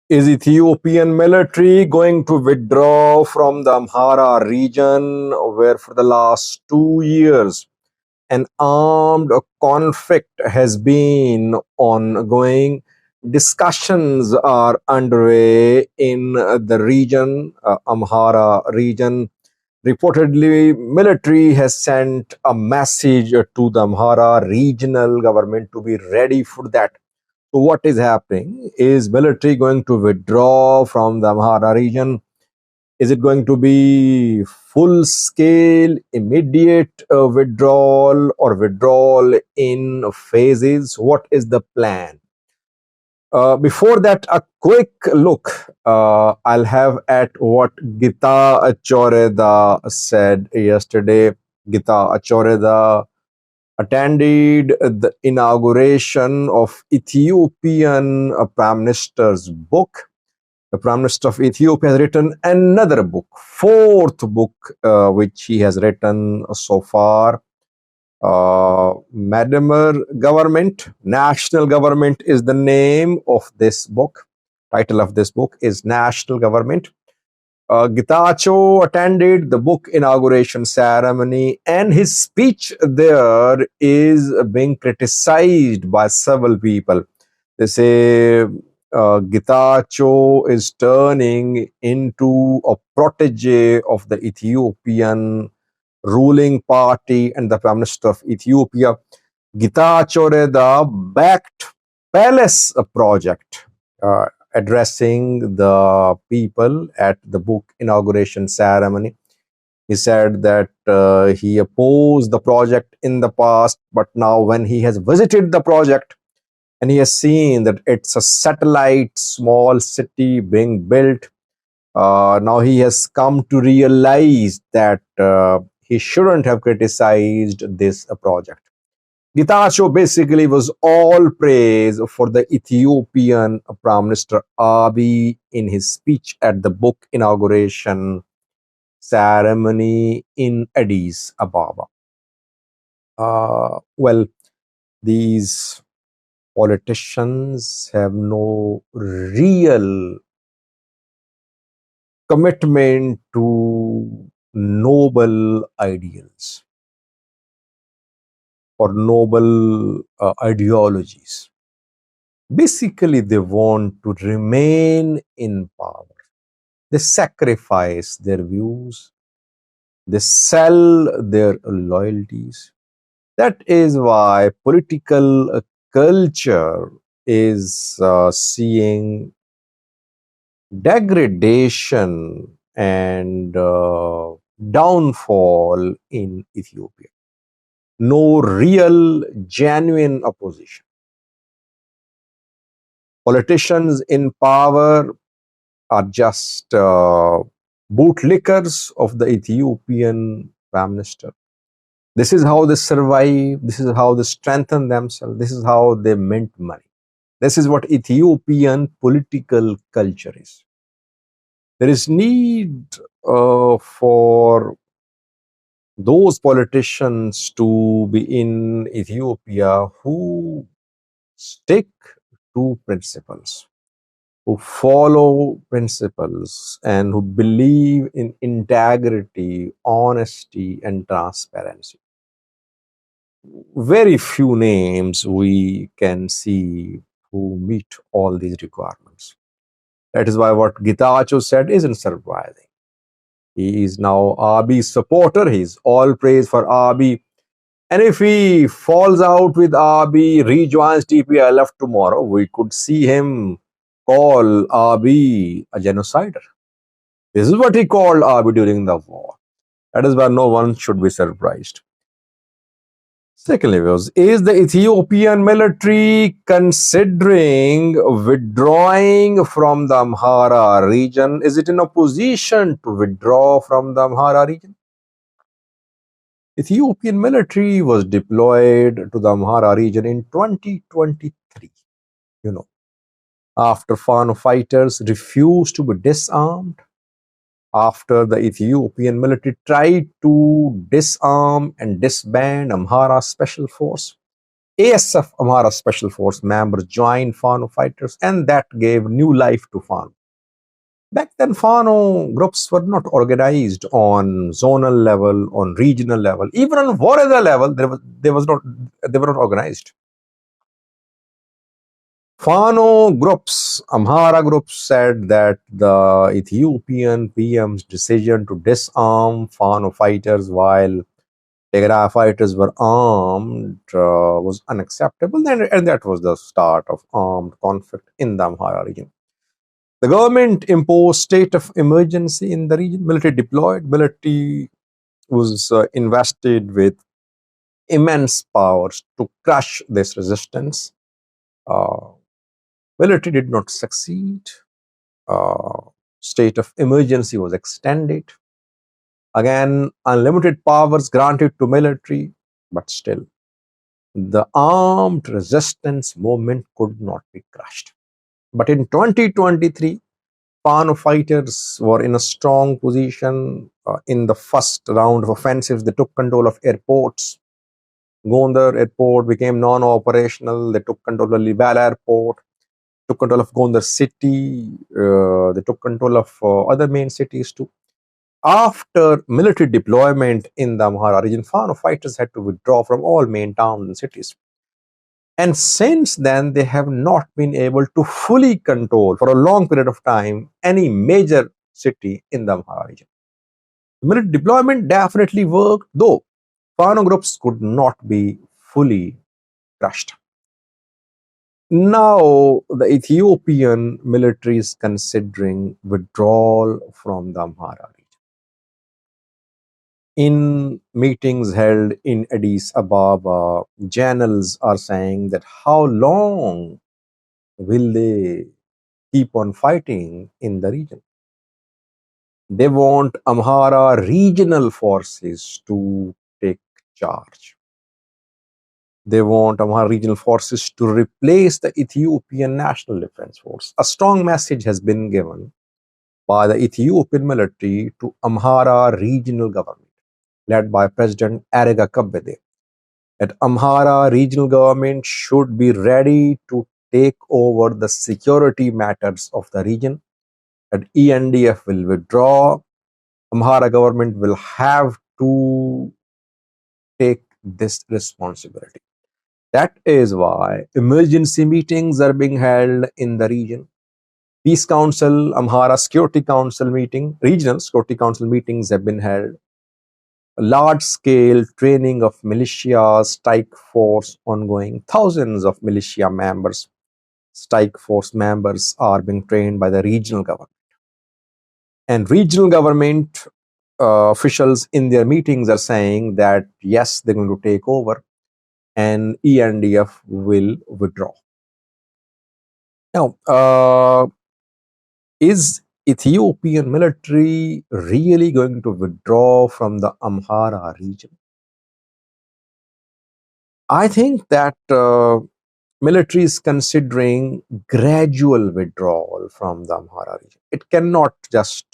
Is Ethiopian military going to withdraw from the Amhara region, where for the last 2 years an armed conflict has been ongoing? Discussions are underway in the region, Amhara region. Reportedly, military has sent a message to the Amhara regional government to be ready for that. So what is happening? Is military going to withdraw from the Amhara region? Is it going to be full scale, immediate withdrawal, or withdrawal in phases? What is the plan? Before that, a quick look I'll have at what Getachew Reda said yesterday. Getachew Reda attended the inauguration of Ethiopian Prime Minister's book. The Prime Minister of Ethiopia has written another book, fourth book, which he has written so far. Madamar Government, National Government is the name of this book. Title of this book is National Government. Getachew attended the book inauguration ceremony, and his speech there is being criticized by several people. They say Getachew is turning into a protege of the Ethiopian ruling party and the Prime Minister of Ethiopia. Getachew Reda backed Palace project, addressing the people at the book inauguration ceremony. He said that he opposed the project in the past, but now when he has visited the project and he has seen that it's a satellite small city being built, now he has come to realize that he shouldn't have criticized this project. Getachew basically was all praise for the Ethiopian Prime Minister Abiy in his speech at the book inauguration ceremony in Addis Ababa. Well, these politicians have no real commitment to noble ideals or noble ideologies. Basically, they want to remain in power. They sacrifice their views. They sell their loyalties. That is why political culture is seeing degradation and downfall in Ethiopia. No real, genuine opposition. Politicians in power are just bootlickers of the Ethiopian Prime Minister. This is how they survive. This is how they strengthen themselves. This is how they mint money. This is what Ethiopian political culture is. There is need for those politicians to be in Ethiopia who stick to principles, who follow principles, and who believe in integrity, honesty, and transparency. Very few names we can see who meet all these requirements. That is why what Getachew said isn't surprising. He is now Abiy's supporter. He's all praise for Abiy. And if he falls out with Abiy, rejoins TPLF tomorrow, we could see him call Abiy a genocider. This is what he called Abiy during the war. That is why no one should be surprised. Secondly, is the Ethiopian military considering withdrawing from the Amhara region? Is it in a position to withdraw from the Amhara region? Ethiopian military was deployed to the Amhara region in 2023. After Fano fighters refused to be disarmed, after the Ethiopian military tried to disarm and disband Amhara Special Force, ASF Amhara Special Force members joined Fano fighters, and that gave new life to Fano. Back then, Fano groups were not organized on zonal level, on regional level, even on warrior level. They were not organized. Fano groups, Amhara groups said that the Ethiopian PM's decision to disarm Fano fighters while Tigray fighters were armed was unacceptable, and that was the start of armed conflict in the Amhara region. The government imposed state of emergency in the region. Military deployed. Military was invested with immense powers to crush this resistance. Uh, Military did not succeed. Uh, State of emergency was extended. Again, unlimited powers granted to military, but still, the armed resistance movement could not be crushed. But in 2023, Fano fighters were in a strong position in the first round of offensives. They took control of airports. Gondar airport became non-operational. They took control of Libala airport, took control of Gondar city. They took control of other main cities too. After military deployment in the Amhara region, Fano fighters had to withdraw from all main towns and cities. And since then, they have not been able to fully control for a long period of time any major city in the Amhara region. Military deployment definitely worked, though Fano groups could not be fully crushed. Now, the Ethiopian military is considering withdrawal from the Amhara region. In meetings held in Addis Ababa, generals are saying that how long will they keep on fighting in the region? They want Amhara regional forces to take charge. They want Amhara regional forces to replace the Ethiopian National Defense Force. A strong message has been given by the Ethiopian military to Amhara regional government, led by President Arega Kabede, that Amhara regional government should be ready to take over the security matters of the region, that ENDF will withdraw. Amhara government will have to take this responsibility. That is why emergency meetings are being held in the region. Peace Council, Amhara Security Council meeting, regional Security Council meetings have been held. Large scale training of militias, strike force ongoing. Thousands of militia members, strike force members are being trained by the regional government. And regional government officials in their meetings are saying that yes, they're going to take over and ENDF will withdraw. Now, is Ethiopian military really going to withdraw from the Amhara region? I think that military is considering gradual withdrawal from the Amhara region. It cannot just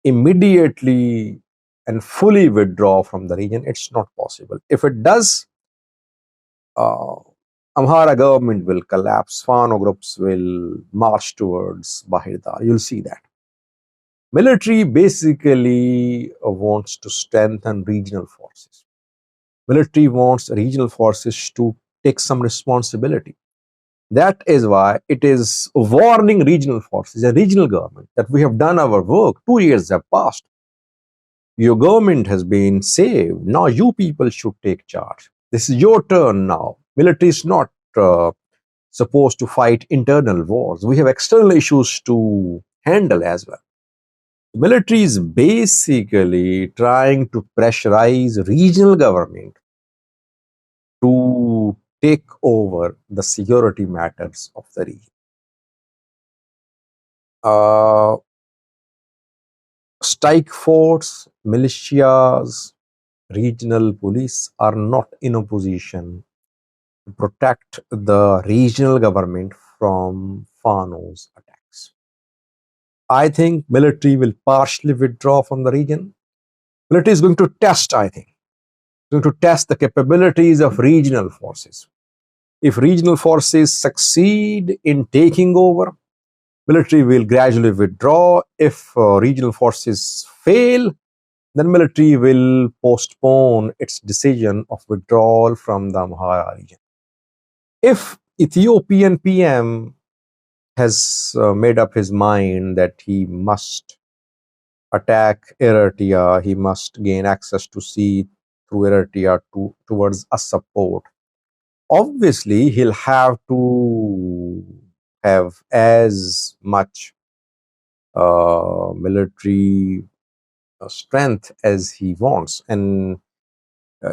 immediately and fully withdraw from the region. It's not possible. If it does, Amhara government will collapse. Fano groups will march towards Bahirdar. You'll see that. Military basically wants to strengthen regional forces. Military wants regional forces to take some responsibility. That is why it is warning regional forces and regional government that we have done our work. 2 years have passed. Your government has been saved. Now you people should take charge. This is your turn now. Military is not supposed to fight internal wars. We have external issues to handle as well. Military is basically trying to pressurize regional government to take over the security matters of the region. Strike force, militias, regional police are not in a position to protect the regional government from Fano's attacks. I think military will partially withdraw from the region. Military is going to test, I think. going to test the capabilities of regional forces. If regional forces succeed in taking over, military will gradually withdraw. If regional forces fail, then military will postpone its decision of withdrawal from the Amhara region. If Ethiopian PM has made up his mind that he must attack Eritrea, he must gain access to sea through Eritrea towards a support. Obviously, he'll have to have as much military strength as he wants, and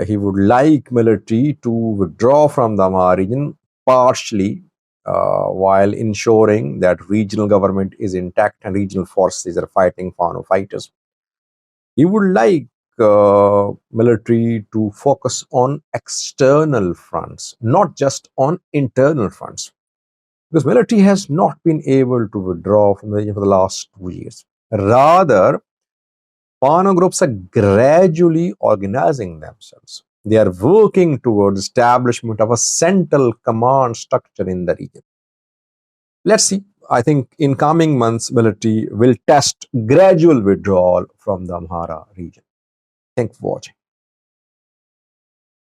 he would like military to withdraw from the Amhara region partially, while ensuring that regional government is intact and regional forces are fighting Fano fighters. He would like military to focus on external fronts, not just on internal fronts, because military has not been able to withdraw from the region for the last 2 years. Rather, Fano groups are gradually organizing themselves. They are working towards establishment of a central command structure in the region. Let's see. I think in coming months, military will test gradual withdrawal from the Amhara region. Thanks for watching.